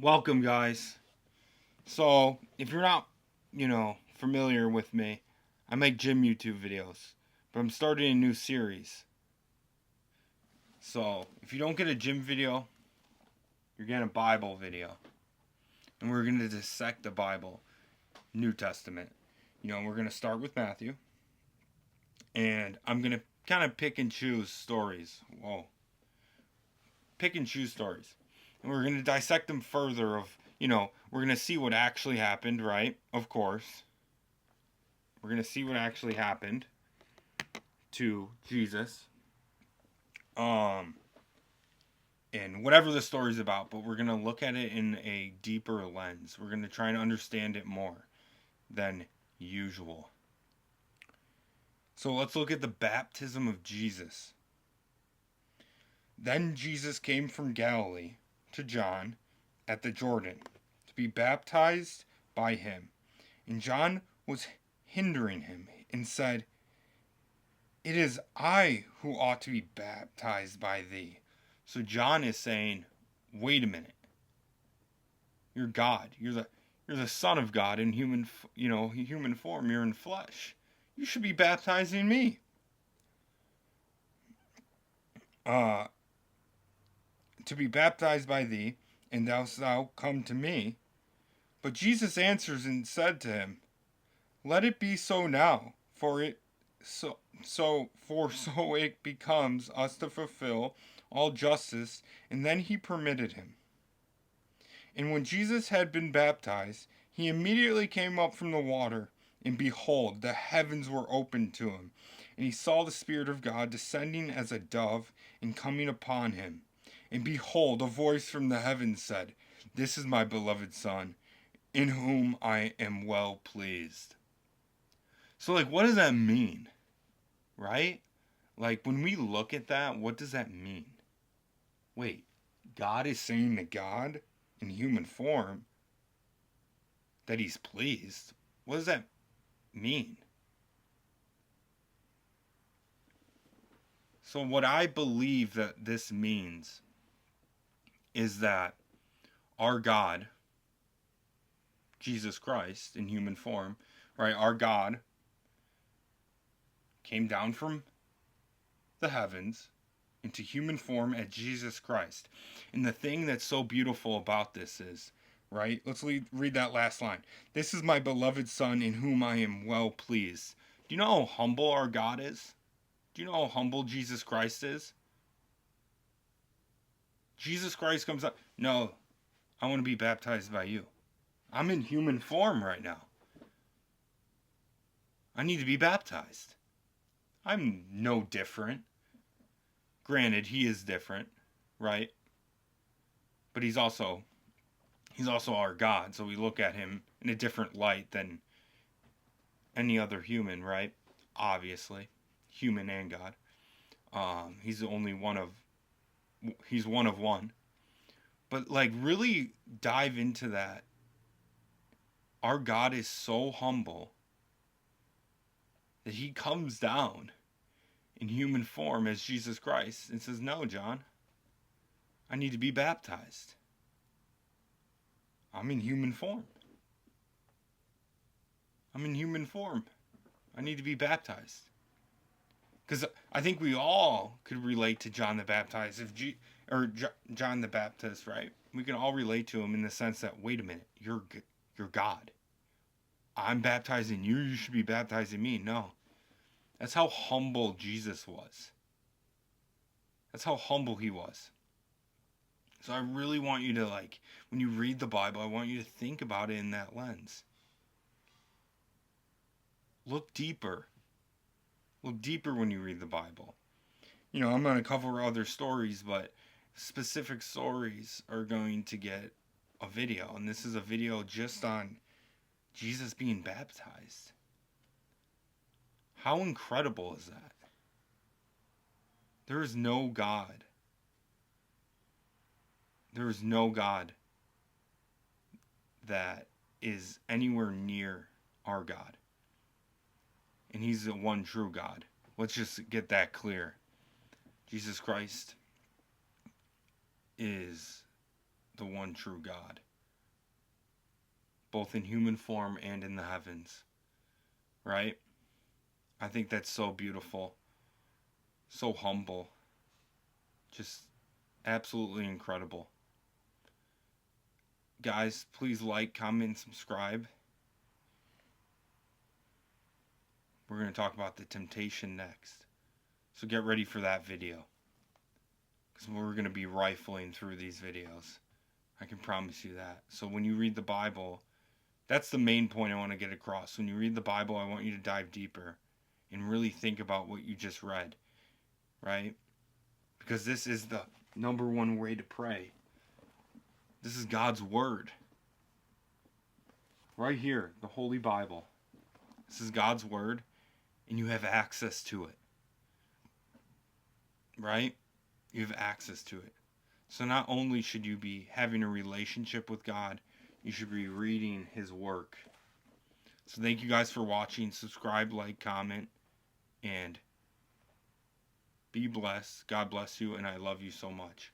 Welcome, guys. So, if you're not, familiar with me, I make gym YouTube videos, but I'm starting a new series. So, if you don't get a gym video, you're getting a Bible video. And we're going to dissect the Bible, New Testament. We're going to start with Matthew, and I'm going to kind of pick and choose stories. Whoa. Pick and choose stories. And we're going to dissect them further we're going to see what actually happened, right? Of course. We're going to see what actually happened to Jesus. Um, and whatever the story's about, but we're going to look at it in a deeper lens. We're going to try and understand it more than usual. So let's look at the baptism of Jesus. Then Jesus came from Galilee to John at the Jordan to be baptized by him. And John was hindering him and said, "It is I who ought to be baptized by thee." So John is saying, "Wait a minute. You're God. You're the Son of God in human form. You're in flesh. You should be baptizing me. Uh, to be baptized by thee, and thou come to me." But Jesus answers and said to him, "Let it be so now, for so it becomes us to fulfill all justice." And then he permitted him. And when Jesus had been baptized, he immediately came up from the water, and behold, the heavens were opened to him, and he saw the Spirit of God descending as a dove and coming upon him. And behold, a voice from the heavens said, "This is my beloved Son, in whom I am well pleased." So, what does that mean? Right? When we look at that, what does that mean? Wait, God is saying to God in human form that he's pleased. What does that mean? So, what I believe that this means is that our God, Jesus Christ in human form, right? Our God came down from the heavens into human form as Jesus Christ. And the thing that's so beautiful about this is, right? Let's read that last line. "This is my beloved Son in whom I am well pleased." Do you know how humble our God is? Do you know how humble Jesus Christ is? Jesus Christ comes up. "No, I want to be baptized by you. I'm in human form right now. I need to be baptized. I'm no different." Granted, he is different, right? But he's also our God, so we look at him in a different light than any other human, right? Obviously, human and God. He's only he's one of one. But really dive into that. Our God is so humble that he comes down in human form as Jesus Christ and says, "No, John, I need to be baptized. I'm in human form. I'm in human form. I need to be baptized." Because I think we all could relate to John the Baptist, John the Baptist, right? We can all relate to him in the sense that, wait a minute, you're God. I'm baptizing you. You should be baptizing me. No, that's how humble Jesus was. That's how humble he was. So I really want you to when you read the Bible, I want you to think about it in that lens. Look deeper. Look deeper when you read the Bible. I'm going to cover other stories, but specific stories are going to get a video. And this is a video just on Jesus being baptized. How incredible is that? There is no God. There is no God that is anywhere near our God. And he's the one true God. Let's just get that clear. Jesus Christ is the one true God, both in human form and in the heavens, right? I think that's so beautiful, so humble, just absolutely incredible. Guys, please like, comment, and subscribe. We're going to talk about the temptation next. So get ready for that video, because we're going to be rifling through these videos. I can promise you that. So when you read the Bible, that's the main point I want to get across. When you read the Bible, I want you to dive deeper and really think about what you just read, right? Because this is the number one way to pray. This is God's Word. Right here, the Holy Bible. This is God's Word, and you have access to it. Right? You have access to it. So not only should you be having a relationship with God, you should be reading His work. So thank you guys for watching. Subscribe, like, comment, and be blessed. God bless you, and I love you so much.